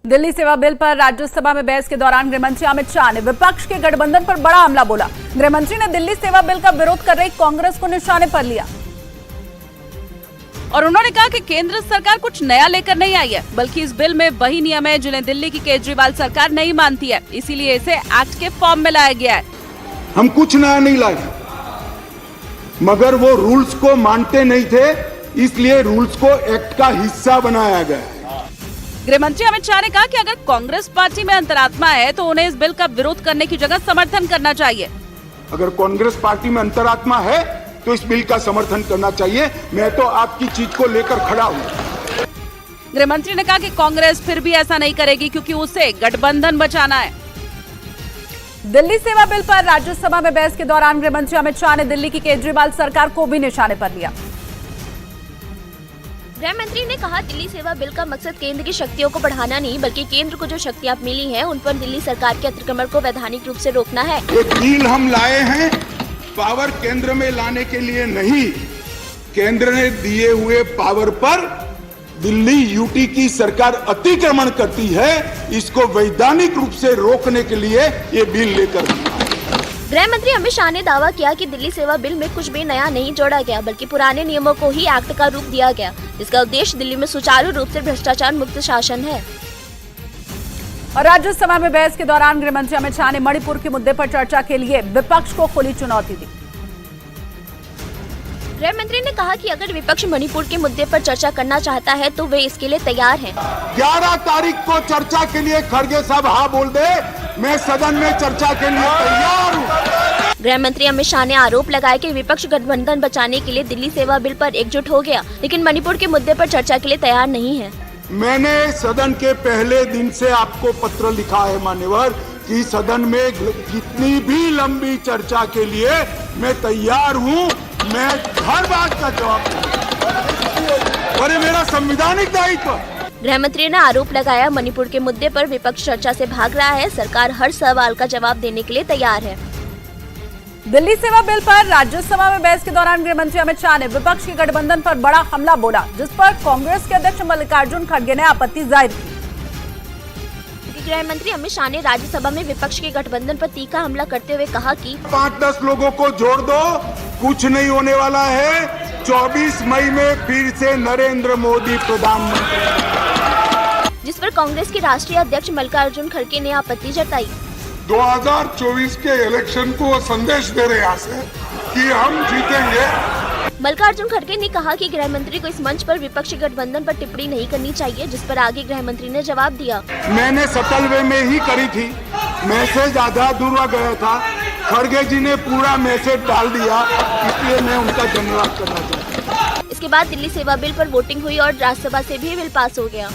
दिल्ली सेवा बिल पर राज्यसभा में बहस के दौरान गृहमंत्री अमित शाह ने विपक्ष के गठबंधन पर बड़ा हमला बोला। गृहमंत्री ने दिल्ली सेवा बिल का विरोध कर रही कांग्रेस को निशाने पर लिया और उन्होंने कहा कि केंद्र सरकार कुछ नया लेकर नहीं आई है, बल्कि इस बिल में वही नियम है जिन्हें दिल्ली की केजरीवाल सरकार नहीं मानती है, इसीलिए इसे एक्ट के फॉर्म में लाया गया है। हम कुछ नया नहीं लाए, मगर वो रूल्स को मानते नहीं थे, इसलिए रूल्स को एक्ट का हिस्सा बनाया गया है। गृहमंत्री अमित शाह ने कहा कि अगर कांग्रेस पार्टी में अंतरात्मा है तो उन्हें इस बिल का विरोध करने की जगह समर्थन करना चाहिए। अगर कांग्रेस पार्टी में अंतरात्मा है तो इस बिल का समर्थन करना चाहिए। मैं तो आपकी चीज को लेकर खड़ा हूँ। गृहमंत्री ने कहा कि कांग्रेस फिर भी ऐसा नहीं करेगी क्योंकि उसे गठबंधन बचाना है। दिल्ली सेवा बिल पर राज्यसभा में बहस के दौरान गृहमंत्री अमित शाह ने दिल्ली की केजरीवाल सरकार को भी निशाने पर लिया। गृह मंत्री ने कहा, दिल्ली सेवा बिल का मकसद केंद्र की शक्तियों को बढ़ाना नहीं, बल्कि केंद्र को जो शक्तियां मिली हैं, उन पर दिल्ली सरकार के अतिक्रमण को वैधानिक रूप से रोकना है। एक बिल हम लाए हैं पावर केंद्र में लाने के लिए नहीं, केंद्र ने दिए हुए पावर पर दिल्ली यूटी की सरकार अतिक्रमण करती है, इसको वैधानिक रूप से रोकने के लिए ये बिल लेकर। गृह मंत्री अमित शाह ने दावा किया कि दिल्ली सेवा बिल में कुछ भी नया नहीं जोड़ा गया, बल्कि पुराने नियमों को ही एक्ट का रूप दिया गया, जिसका उद्देश्य दिल्ली में सुचारू रूप से भ्रष्टाचार मुक्त शासन है। और राज्यसभा में बहस के दौरान गृहमंत्री अमित शाह ने मणिपुर के मुद्दे पर चर्चा के लिए विपक्ष को खुली चुनौती दी। गृह मंत्री ने कहा कि अगर विपक्ष मणिपुर के मुद्दे पर चर्चा करना चाहता है तो वे इसके लिए तैयार हैं। 11 तारीख को चर्चा के लिए खड़गे साहब हाँ बोल दे, मैं सदन में चर्चा के लिए तैयार हूँ। गृह मंत्री अमित शाह ने आरोप लगाया कि विपक्ष गठबंधन बचाने के लिए दिल्ली सेवा बिल पर एकजुट हो गया, लेकिन मणिपुर के मुद्दे पर चर्चा के लिए तैयार नहीं है। मैंने सदन के पहले दिन से आपको पत्र लिखा है मान्यवर कि सदन में जितनी भी लंबी चर्चा के लिए मैं तैयार हूँ, मैं हर बात का जवाब दूंगा और ये मेरा संवैधानिक दायित्व है। गृह मंत्री ने आरोप लगाया, मणिपुर के मुद्दे पर विपक्ष चर्चा से भाग रहा है, सरकार हर सवाल का जवाब देने के लिए तैयार है। दिल्ली सेवा बिल पर राज्यसभा में बहस के दौरान गृहमंत्री अमित शाह ने विपक्ष के गठबंधन पर बड़ा हमला बोला, जिस पर कांग्रेस के अध्यक्ष मल्लिकार्जुन खड़गे ने आपत्ति जाहिर की। गृह मंत्री अमित शाह ने राज्यसभा में विपक्ष के गठबंधन पर तीखा हमला करते हुए कहा कि 5-10 लोगों को जोड़ दो, कुछ नहीं होने वाला है। 24 मई में फिर से नरेंद्र मोदी प्रधानमंत्री। जिस पर कांग्रेस के राष्ट्रीय अध्यक्ष मल्लिकार्जुन खड़गे ने आपत्ति जताई। 2024 के इलेक्शन को संदेश दे रहे यहाँ से कि हम जीतेंगे। मल्लिकार्जुन खड़गे ने कहा कि गृह मंत्री को इस मंच पर विपक्षी गठबंधन पर टिप्पणी नहीं करनी चाहिए, जिस पर आगे गृह मंत्री ने जवाब दिया। मैंने सटल वे में ही करी थी, मैसेज आधा अधूरा गया था, खड़गे जी ने पूरा मैसेज डाल दिया, इसलिए मैं उनका धन्यवाद करना चाहता हूँ। इसके बाद दिल्ली सेवा बिल पर वोटिंग हुई और राज्यसभा से भी बिल पास हो गया।